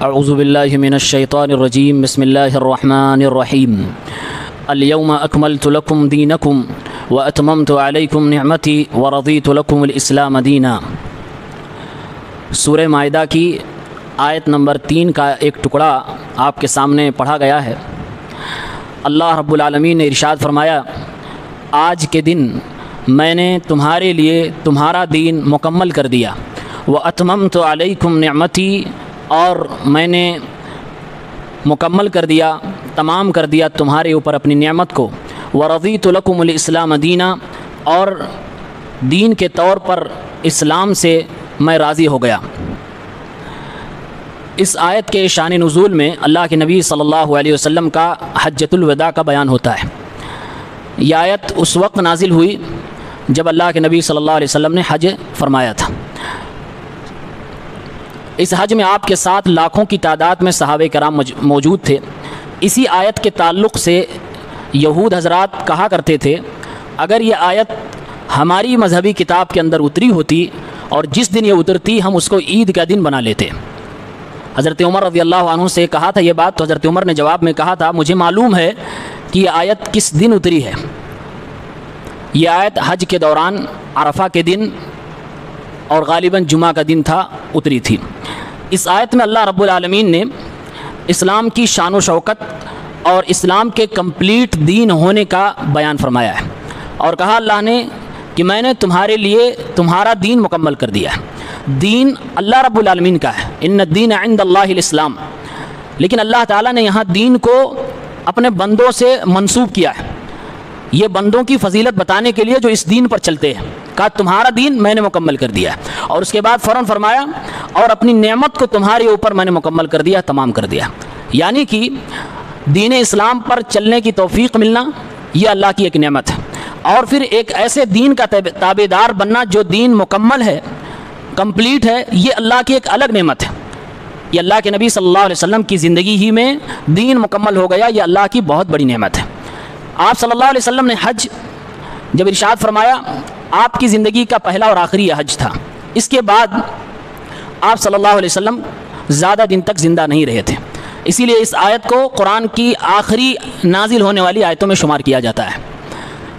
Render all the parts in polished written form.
اعوذ باللہ من الشیطان الرجیم بسم اللہ الرحمن الرحیم الیوم اکملت لکم دینکم واتممت علیکم نعمتی ورضیت لکم الاسلام دینا۔ سورہ مائدہ کی آیت نمبر 3 کا ایک ٹکڑا آپ کے سامنے پڑھا گیا ہے۔ اللہ رب العالمین نے ارشاد فرمایا، آج کے دن میں نے تمہارے لیے تمہارا دین مکمل کر دیا، واتممت علیکم نعمتی، اور میں نے مکمل کر دیا، تمام کر دیا تمہارے اوپر اپنی نعمت کو، ورضیت لکم الاسلام دینا، اور دین کے طور پر اسلام سے میں راضی ہو گیا۔ اس آیت کے شان نزول میں اللہ کے نبی صلی اللہ علیہ وسلم کا حجۃ الوداع کا بیان ہوتا ہے۔ یہ آیت اس وقت نازل ہوئی جب اللہ کے نبی صلی اللہ علیہ وسلم نے حج فرمایا تھا۔ اس حج میں آپ کے ساتھ لاکھوں کی تعداد میں صحابہ کرام موجود تھے۔ اسی آیت کے تعلق سے یہود حضرات کہا کرتے تھے، اگر یہ آیت ہماری مذہبی کتاب کے اندر اتری ہوتی اور جس دن یہ اترتی ہم اس کو عید کا دن بنا لیتے۔ حضرت عمر رضی اللہ عنہ سے کہا تھا یہ بات، تو حضرت عمر نے جواب میں کہا تھا، مجھے معلوم ہے کہ یہ آیت کس دن اتری ہے۔ یہ آیت حج کے دوران عرفہ کے دن اور غالباً جمعہ کا دن تھا، اتری تھی۔ اس آیت میں اللہ رب العالمین نے اسلام کی شان و شوکت اور اسلام کے کمپلیٹ دین ہونے کا بیان فرمایا ہے، اور کہا اللہ نے کہ میں نے تمہارے لیے تمہارا دین مکمل کر دیا ہے۔ دین اللہ رب العالمین کا ہے، ان الدین عند اللہ الاسلام، لیکن اللہ تعالیٰ نے یہاں دین کو اپنے بندوں سے منسوب کیا ہے، یہ بندوں کی فضیلت بتانے کے لیے جو اس دین پر چلتے ہیں۔ کہا تمہارا دین میں نے مکمل کر دیا ہے، اور اس کے بعد فوراً فرمایا اور اپنی نعمت کو تمہارے اوپر میں نے مکمل کر دیا، تمام کر دیا۔ یعنی کہ دین اسلام پر چلنے کی توفیق ملنا یہ اللہ کی ایک نعمت ہے، اور پھر ایک ایسے دین کا تابع دار بننا جو دین مکمل ہے، کمپلیٹ ہے، یہ اللہ کی ایک الگ نعمت ہے۔ یہ اللہ کے نبی صلی اللہ علیہ وسلم کی زندگی ہی میں دین مکمل ہو گیا، یہ اللہ کی بہت بڑی نعمت ہے۔ آپ صلی اللہ علیہ وسلم نے حج جب ارشاد فرمایا، آپ کی زندگی کا پہلا اور آخری یہ حج تھا۔ اس کے بعد آپ صلی اللہ علیہ وسلم زیادہ دن تک زندہ نہیں رہے تھے، اسی لیے اس آیت کو قرآن کی آخری نازل ہونے والی آیتوں میں شمار کیا جاتا ہے۔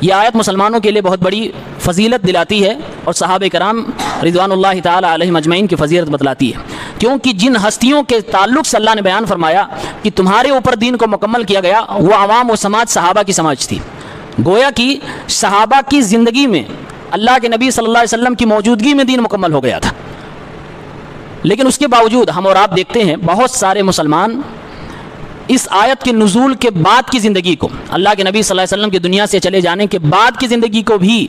یہ آیت مسلمانوں کے لیے بہت بڑی فضیلت دلاتی ہے، اور صحابہ کرام رضوان اللہ تعالی علیہم اجمعین کی فضیلت بتلاتی ہے، کیونکہ جن ہستیوں کے تعلق سے اللہ نے بیان فرمایا کہ تمہارے اوپر دین کو مکمل کیا گیا، وہ عوام و سماج صحابہ کی سماج تھی۔ گویا کہ صحابہ کی زندگی میں اللہ کے نبی صلی اللہ علیہ وسلم کی موجودگی میں دین مکمل ہو گیا تھا، لیکن اس کے باوجود ہم اور آپ دیکھتے ہیں بہت سارے مسلمان اس آیت کے نزول کے بعد کی زندگی کو، اللہ کے نبی صلی اللہ علیہ وسلم کی دنیا سے چلے جانے کے بعد کی زندگی کو بھی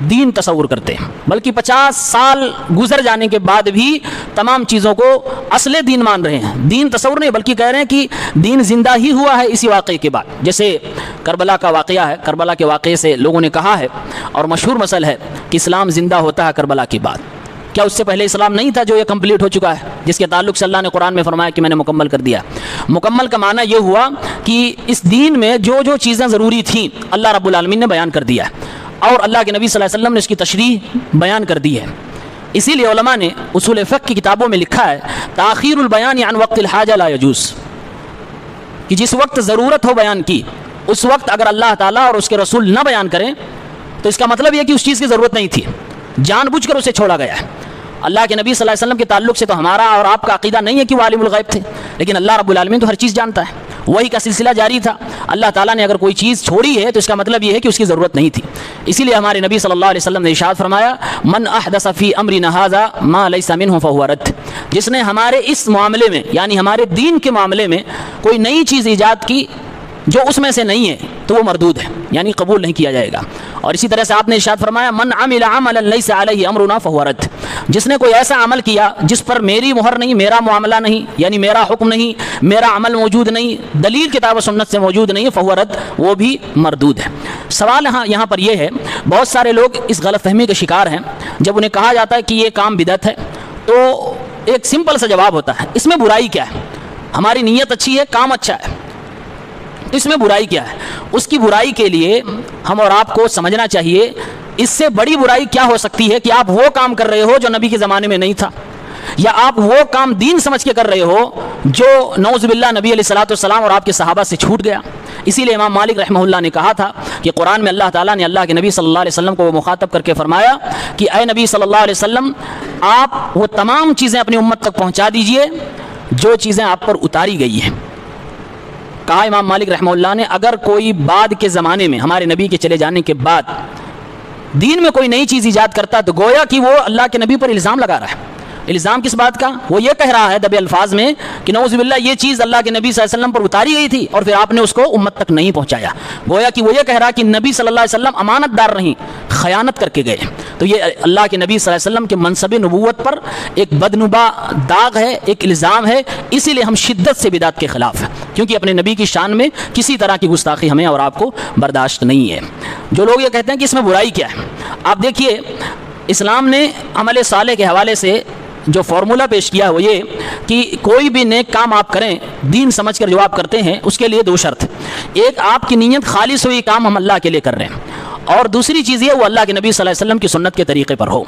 دین تصور کرتے ہیں، بلکہ 50 سال گزر جانے کے بعد بھی تمام چیزوں کو اصل دین مان رہے ہیں۔ دین تصور نہیں، بلکہ کہہ رہے ہیں کہ دین زندہ ہی ہوا ہے اسی واقعے کے بعد۔ جیسے کربلا کا واقعہ ہے، کربلا کے واقعے سے لوگوں نے کہا ہے، اور مشہور مسئلہ ہے کہ اسلام زندہ ہوتا ہے کربلا کے بعد۔ کیا اس سے پہلے اسلام نہیں تھا جو یہ کمپلیٹ ہو چکا ہے، جس کے تعلق سے اللہ نے قرآن میں فرمایا کہ میں نے مکمل کر دیا؟ مکمل کا معنی یہ ہوا کہ اس دین میں جو جو چیزیں ضروری تھیں اللہ رب العالمین نے بیان کر دیا ہے، اور اللہ کے نبی صلی اللہ علیہ وسلم نے اس کی تشریح بیان کر دی ہے۔ اسی لیے علماء نے اصول فقہ کی کتابوں میں لکھا ہے، تاخیر البیان عن وقت الحاجہ لا یجوز، کہ جس وقت ضرورت ہو بیان کی اس وقت اگر اللہ تعالیٰ اور اس کے رسول نہ بیان کریں تو اس کا مطلب یہ کہ اس چیز کی ضرورت نہیں تھی، جان بوجھ کر اسے چھوڑا گیا ہے۔ اللہ کے نبی صلی اللہ علیہ وسلم کے تعلق سے تو ہمارا اور آپ کا عقیدہ نہیں ہے کہ وہ عالم الغیب تھے، لیکن اللہ رب العالمین تو ہر چیز جانتا ہے، وہی کا سلسلہ جاری تھا۔ اللہ تعالیٰ نے اگر کوئی چیز چھوڑی ہے تو اس کا مطلب یہ ہے کہ اس کی ضرورت نہیں تھی۔ اسی لیے ہمارے نبی صلی اللہ علیہ وسلم نے ارشاد فرمایا، من احدث فی امرنا ھذا ما لیس منہ فہو رد، جس نے ہمارے اس معاملے میں یعنی ہمارے دین کے معاملے میں کوئی نئی چیز ایجاد کی جو اس میں سے نہیں ہے تو وہ مردود ہے، یعنی قبول نہیں کیا جائے گا۔ اور اسی طرح سے آپ نے ارشاد فرمایا، من عمل عملا لیس علیہ امرنا فہو رد، جس نے کوئی ایسا عمل کیا جس پر میری مہر نہیں، میرا معاملہ نہیں، یعنی میرا حکم نہیں، میرا عمل موجود نہیں، دلیل کتاب و سنت سے موجود نہیں، فہو رد، وہ بھی مردود ہے۔ سوال یہاں پر یہ ہے، بہت سارے لوگ اس غلط فہمی کے شکار ہیں، جب انہیں کہا جاتا ہے کہ یہ کام بدعت ہے تو ایک سمپل سا جواب ہوتا ہے، اس میں برائی کیا ہے؟ ہماری نیت اچھی ہے، کام اچھا ہے، تو اس میں برائی کیا ہے؟ اس کی برائی کے لیے ہم اور آپ کو سمجھنا چاہیے اس سے بڑی برائی کیا ہو سکتی ہے کہ آپ وہ کام کر رہے ہو جو نبی کے زمانے میں نہیں تھا، یا آپ وہ کام دین سمجھ کے کر رہے ہو جو نعوذ باللہ نبی علیہ الصلوۃ والسلام اور آپ کے صحابہ سے چھوٹ گیا. اسی لیے امام مالک رحمہ اللہ نے کہا تھا کہ قرآن میں اللہ تعالیٰ نے اللہ کے نبی صلی اللہ علیہ وسلم کو وہ مخاطب کر کے فرمایا کہ اے نبی صلی اللہ علیہ وسلم آپ وہ تمام چیزیں اپنی امت تک پہنچا دیجئے جو چیزیں آپ پر اتاری گئی ہیں. کہا امام مالک رحمہ اللہ نے اگر کوئی بعد کے زمانے میں ہمارے نبی کے چلے جانے کے بعد دین میں کوئی نئی چیز ایجاد کرتا تو گویا کہ وہ اللہ کے نبی پر الزام لگا رہا ہے. الزام کس بات کا؟ وہ یہ کہہ رہا ہے دبے الفاظ میں کہ نعوذ باللہ یہ چیز اللہ کے نبی صلی اللہ علیہ وسلم پر اتاری گئی تھی اور پھر آپ نے اس کو امت تک نہیں پہنچایا. گویا کہ وہ یہ کہہ رہا کہ نبی صلی اللہ علیہ وسلم امانت دار نہیں، خیانت کر کے گئے. تو یہ اللہ کے نبی صلی اللہ علیہ وسلم کے منصب نبوت پر ایک بدنما داغ ہے، ایک الزام ہے. اسی لیے ہم شدت سے بدعت کے خلاف ہیں، کیونکہ اپنے نبی کی شان میں کسی طرح کی گستاخی ہمیں اور آپ کو برداشت نہیں ہے. جو لوگ یہ کہتے ہیں کہ اس میں برائی کیا ہے، آپ دیکھیے اسلام نے عمل صالح کے حوالے سے جو فارمولہ پیش کیا وہ یہ کہ کوئی بھی نیک کام آپ کریں دین سمجھ کر جو آپ کرتے ہیں اس کے لیے دو شرط. ایک، آپ کی نیت خالص ہوئی کام ہم اللہ کے لیے کر رہے ہیں، اور دوسری چیز یہ وہ اللہ کے نبی صلی اللہ علیہ وسلم کی سنت کے طریقے پر ہو.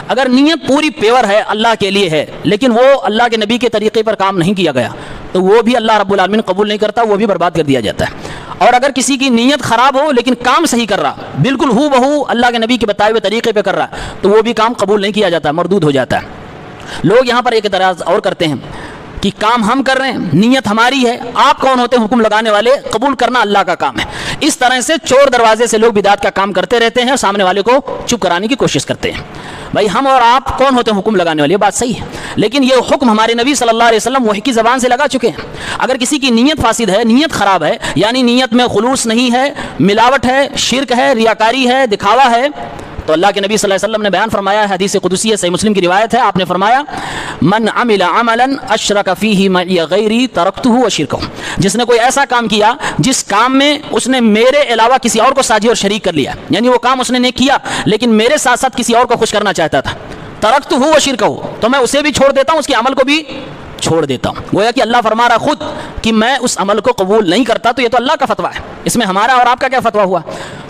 اگر نیت پوری پیور ہے اللہ کے لیے ہے لیکن وہ اللہ کے نبی کے طریقے پر کام نہیں کیا گیا تو وہ بھی اللہ رب العالمین قبول نہیں کرتا، وہ بھی برباد کر دیا جاتا ہے. اور اگر کسی کی نیت خراب ہو لیکن کام صحیح کر رہا، بالکل ہو بہو اللہ کے نبی کے بتائے ہوئے طریقے پہ کر رہا، تو وہ بھی کام قبول نہیں کیا جاتا، مردود ہو جاتا ہے. لوگ یہاں پر ایک اعتراض اور کرتے ہیں کہ کام ہم کر رہے ہیں، نیت ہماری ہے، آپ کون ہوتے ہیں حکم لگانے والے، قبول کرنا اللہ کا کام ہے. اس طرح سے چور دروازے سے لوگ بدعت کا کام کرتے رہتے ہیں اور سامنے والے کو چپ کرانے کی کوشش کرتے ہیں. بھائی ہم اور آپ کون ہوتے ہیں حکم لگانے والے؟ یہ بات صحیح ہے، لیکن یہ حکم ہمارے نبی صلی اللہ علیہ وسلم وحی کی زبان سے لگا چکے ہیں. اگر کسی کی نیت فاسد ہے، نیت خراب ہے، یعنی نیت میں خلوص نہیں ہے، ملاوٹ ہے، شرک ہے، ریاکاری ہے، دکھاوا ہے، تو اللہ کے نبی صلی اللہ علیہ وسلم نے بیان فرمایا ہے، حدیث قدسی ہے، صحیح مسلم کی روایت ہے، آپ نے فرمایا من عمل عملا اشرک فیہ معی غیری ترکتہ وشرکہ. جس نے کوئی ایسا کام کیا جس کام میں اس نے میرے علاوہ کسی اور کو ساجی اور شریک کر لیا، یعنی وہ کام اس نے نہیں کیا لیکن میرے ساتھ ساتھ کسی اور کو خوش کرنا چاہتا تھا، ترکتہ وشرکہ، تو میں اسے بھی چھوڑ دیتا ہوں، اس کے عمل کو بھی چھوڑ دیتا ہوں. گویا کہ اللہ فرما رہا خود کہ میں اس عمل کو قبول نہیں کرتا. تو یہ تو اللہ کا فتویٰ ہے، اس میں ہمارا اور آپ کا کیا فتویٰ ہوا؟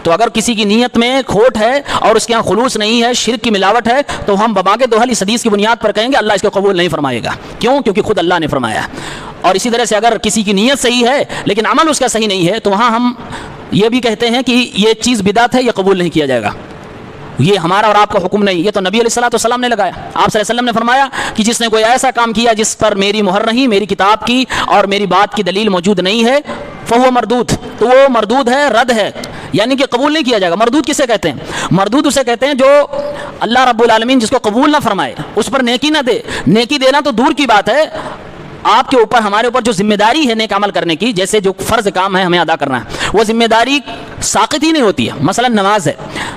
تو اگر کسی کی نیت میں کھوٹ ہے اور اس کے یہاں خلوص نہیں ہے، شرک کی ملاوٹ ہے، تو ہم بباغ دوحل اس حدیث کی بنیاد پر کہیں گے اللہ اس کو قبول نہیں فرمائے گا. کیوں؟ کیونکہ خود اللہ نے فرمایا. اور اسی طرح سے اگر کسی کی نیت صحیح ہے لیکن عمل اس کا صحیح نہیں ہے تو وہاں ہم یہ بھی کہتے ہیں کہ یہ چیز بدعت ہے، یہ قبول نہیں کیا جائے گا. یہ ہمارا اور آپ کا حکم نہیں، یہ تو نبی علیہ الصلوۃ والسلام نے لگایا. آپ صلی اللہ علیہ وسلم نے فرمایا کہ جس نے کوئی ایسا کام کیا جس پر میری مہر نہیں، میری کتاب کی اور میری بات کی دلیل موجود نہیں ہے، فہو مردود، تو وہ مردود ہے، رد ہے، یعنی کہ قبول نہیں کیا جائے گا. مردود کسے کہتے ہیں؟ مردود اسے کہتے ہیں جو اللہ رب العالمین جس کو قبول نہ فرمائے، اس پر نیکی نہ دے. نیکی دینا تو دور کی بات ہے، آپ کے اوپر ہمارے اوپر جو ذمہ داری ہے نیک عمل کرنے کی، جیسے جو فرض کام ہے ہمیں ادا کرنا ہے، وہ ذمہ داری ساقط ہی نہیں ہوتی ہے. مثلا نماز ہے،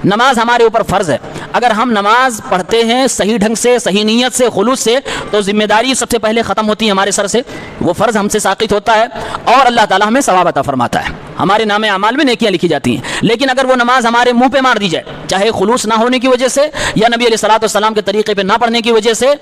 نماز ہمارے اوپر فرض ہے. اگر ہم نماز پڑھتے ہیں صحیح ڈھنگ سے، صحیح نیت سے، خلوص سے، تو ذمہ داری سب سے پہلے ختم ہوتی ہے ہمارے سر سے، وہ فرض ہم سے ساقط ہوتا ہے اور اللہ تعالیٰ ہمیں ثواب عطا فرماتا ہے، ہمارے نام اعمال میں نیکیاں لکھی جاتی ہیں. لیکن اگر وہ نماز ہمارے منہ پہ مار دی جائے، چاہے خلوص نہ ہونے کی وجہ سے یا نبی علیہ الصلوۃ والسلام کے طریقے پہ نہ پڑھنے کی وجہ سے،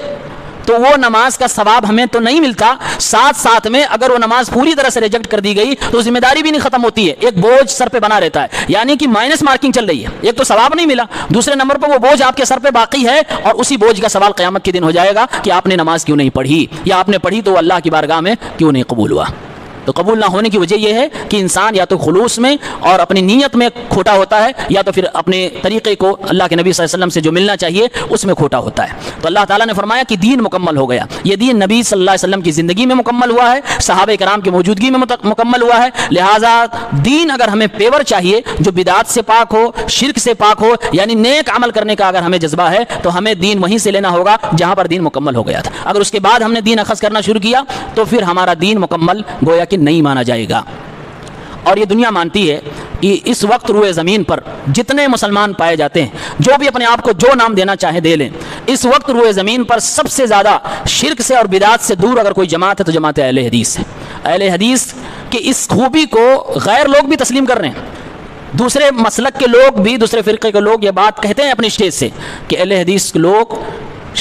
تو وہ نماز کا ثواب ہمیں تو نہیں ملتا، ساتھ ساتھ میں اگر وہ نماز پوری طرح سے ریجیکٹ کر دی گئی تو ذمہ داری بھی نہیں ختم ہوتی ہے، ایک بوجھ سر پہ بنا رہتا ہے، یعنی کہ مائنس مارکنگ چل رہی ہے. ایک تو ثواب نہیں ملا، دوسرے نمبر پر وہ بوجھ آپ کے سر پہ باقی ہے، اور اسی بوجھ کا سوال قیامت کے دن ہو جائے گا کہ آپ نے نماز کیوں نہیں پڑھی، یا آپ نے پڑھی تو اللہ کی بارگاہ میں کیوں نہیں قبول ہوا. تو قبول نہ ہونے کی وجہ یہ ہے کہ انسان یا تو خلوص میں اور اپنی نیت میں کھوٹا ہوتا ہے، یا تو پھر اپنے طریقے کو اللہ کے نبی صلی اللہ علیہ وسلم سے جو ملنا چاہیے اس میں کھوٹا ہوتا ہے. تو اللہ تعالیٰ نے فرمایا کہ دین مکمل ہو گیا. یہ دین نبی صلی اللہ علیہ وسلم کی زندگی میں مکمل ہوا ہے، صحابہ کرام کی موجودگی میں مکمل ہوا ہے. لہٰذا دین اگر ہمیں پیور چاہیے جو بدعات سے پاک ہو، شرک سے پاک ہو، یعنی نیک عمل کرنے کا اگر ہمیں جذبہ ہے تو ہمیں دین وہیں سے لینا ہوگا جہاں پر دین مکمل ہو گیا تھا. اگر اس کے بعد ہم نے دین اخذ کرنا شروع کیا تو پھر ہمارا دین مکمل گویا کہ نہیں مانا جائے گا. اور یہ دنیا مانتی ہے کہ اس وقت روئے زمین پر جتنے مسلمان پائے جاتے ہیں، جو بھی اپنے آپ کو جو نام دینا چاہے دے لیں، اس وقت روئے زمین پر سب سے زیادہ شرک سے اور بدعات سے دور اگر کوئی جماعت ہے تو جماعت اہل حدیث ہے. اہل حدیث کے اس خوبی کو غیر لوگ بھی تسلیم کر رہے ہیں. دوسرے مسلک کے لوگ بھی، دوسرے فرقے کے لوگ یہ بات کہتے ہیں اپنی اسٹیج سے کہ اہل حدیث کے لوگ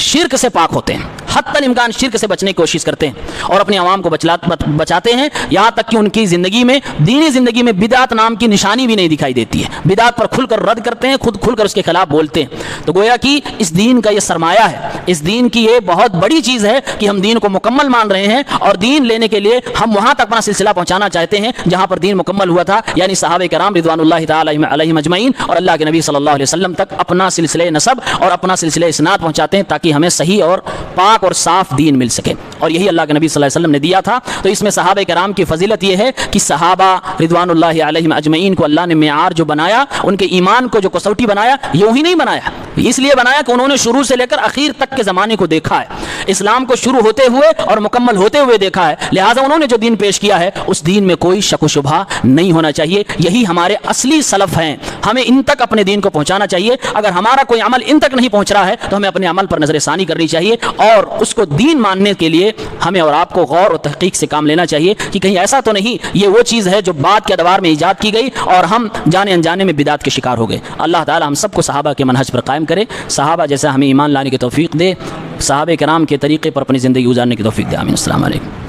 شرک سے پاک ہوتے ہیں، حتی الامکان شرک سے بچنے کی کوشش کرتے ہیں اور اپنے عوام کو بچاتے ہیں، یہاں تک کہ ان کی زندگی میں، دینی زندگی میں بدعت نام کی نشانی بھی نہیں دکھائی دیتی ہے، بدعت پر کھل کر رد کرتے ہیں، خود کھل کر اس کے خلاف بولتے ہیں۔ تو گویا کہ اس دین کا یہ سرمایہ ہے، اس دین کی یہ بہت بڑی چیز ہے کہ ہم دین کو مکمل مان رہے ہیں، اور دین لینے کے لیے ہم وہاں تک اپنا سلسلہ پہنچانا چاہتے ہیں جہاں پر دین مکمل ہوا تھا، یعنی صحابہ کرام رضوان اللہ تعالی علیہم اجمعین اور اللہ کے نبی صلی اللہ علیہ وسلم تک اپنا سلسلہ نسب اور اپنا سلسلہ اسناد پہنچاتے ہیں تاکہ ہمیں صحیح اور پاک اور صاف دین مل سکے، اور یہی اللہ کے نبی صلی اللہ علیہ وسلم نے دیا تھا۔ تو اس میں صحابہ کرام کی فضیلت یہ ہے کہ صحابہ رضوان اللہ علیہم اجمعین کو اللہ نے معیار جو بنایا، ان کے ایمان کو جو کسوٹی بنایا، یوں ہی نہیں بنایا، اس لیے بنایا کہ انہوں نے شروع سے لے کر آخر تک کے زمانے کو دیکھا ہے، اسلام کو شروع ہوتے ہوئے اور مکمل ہوتے ہوئے دیکھا ہے، لہٰذا انہوں نے جو دین پیش کیا ہے اس دین میں کوئی شک و شبہ نہیں ہونا چاہیے۔ یہی ہمارے اصلی سلف ہیں، ہمیں ان تک اپنے دین کو پہنچانا چاہیے۔ اگر ہمارا کوئی عمل ان تک نہیں پہنچ رہا ہے تو ہمیں اپنے عمل پر نظر ثانی کرنی چاہیے، اور اس کو دین ماننے کے لیے ہمیں اور آپ کو غور و تحقیق سے کام لینا چاہیے کہ کہیں ایسا تو نہیں یہ وہ چیز ہے جو بعد کے ادوار میں ایجاد کی گئی اور ہم جانے انجانے میں بدعت کے شکار ہو گئے۔ اللہ تعالی ہم سب کو صحابہ کے منہج پر قائم کرے، صحابہ جیسا ہمیں ایمان لانے کی توفیق دے، صحابہ کرام کے طریقے پر اپنی زندگی گزارنے کی توفیق دے، آمین۔ السلام علیکم۔